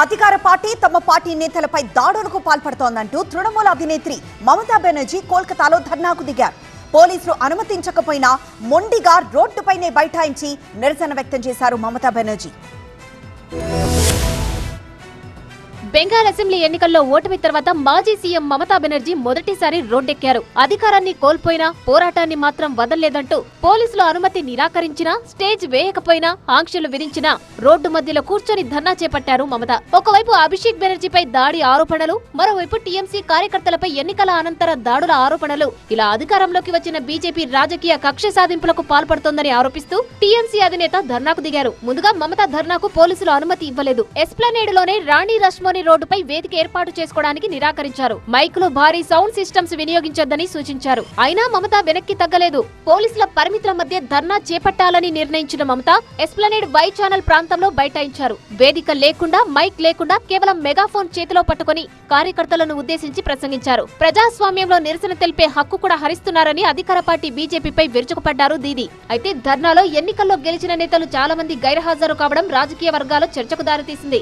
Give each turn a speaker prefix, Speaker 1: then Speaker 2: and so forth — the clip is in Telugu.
Speaker 1: అధికార పార్టీ తమ పార్టీ నేతలపై దాడులకు పాల్పడుతోందంటూ తృణమూల అధినేత్రి మమతా బెనర్జీ కోల్కతాలో ధర్నాకు దిగారు. పోలీసులు అనుమతించకపోయినా మొండిగా రోడ్డుపైనే బైఠాయించి నిరసన వ్యక్తం చేశారు మమతా బెనర్జీ.
Speaker 2: బెంగాల్ అసెంబ్లీ ఎన్నికల్లో ఓటమి తర్వాత మాజీ సీఎం మమతా బెనర్జీ మొదటిసారి రోడ్డెక్కారు. అధికారాన్ని కోల్పోయినా పోరాటాన్ని మాత్రం వదల్లేదంటూ పోలీసులు అనుమతి నిరాకరించినా, స్టేజ్ వేయకపోయినా, ఆంక్షలు విధించినా రోడ్డు మధ్యలో కూర్చొని ధర్నా చేపట్టారు మమత. ఒకవైపు అభిషేక్ బెనర్జీపై దాడి ఆరోపణలు, మరోవైపు టీఎంసీ కార్యకర్తలపై ఎన్నికల అనంతర దాడుల ఆరోపణలు. ఇలా అధికారంలోకి వచ్చిన బీజేపీ రాజకీయ కక్ష సాధింపులకు పాల్పడుతోందని ఆరోపిస్తూ టీఎంసీ అధినేత ధర్నాకు దిగారు. ముందుగా మమత ధర్నాకు పోలీసులు అనుమతి ఇవ్వలేదు. ఎస్ప్లనేడ్లోనే రాణి రష్మోని రోడ్డుపై వేదిక ఏర్పాటు చేసుకోవడానికి నిరాకరించారు. మైకులో భారీ సౌండ్ సిస్టమ్స్ వినియోగించొద్దని సూచించారు. అయినా మమత వెనక్కి తగ్గలేదు. పోలీసుల పరిమితుల మధ్య ధర్నా చేపట్టాలని నిర్ణయించిన మమత ఎస్ప్లనేడ్ వై ఛానల్ ప్రాంతంలో బైఠాయించారు. వేదిక లేకుండా, మైక్ లేకుండా కేవలం మెగాఫోన్ చేతిలో పట్టుకుని కార్యకర్తలను ఉద్దేశించి ప్రసంగించారు. ప్రజాస్వామ్యంలో నిరసన తెలిపే హక్కు కూడా హరిస్తున్నారని అధికార పార్టీ బీజేపీపై విరుచుకుపడ్డారు దీది. అయితే ధర్నాలో ఎన్నికల్లో గెలిచిన నేతలు చాలా మంది గైర్హాజరు కావడం రాజకీయ వర్గాల్లో చర్చకు దారితీసింది.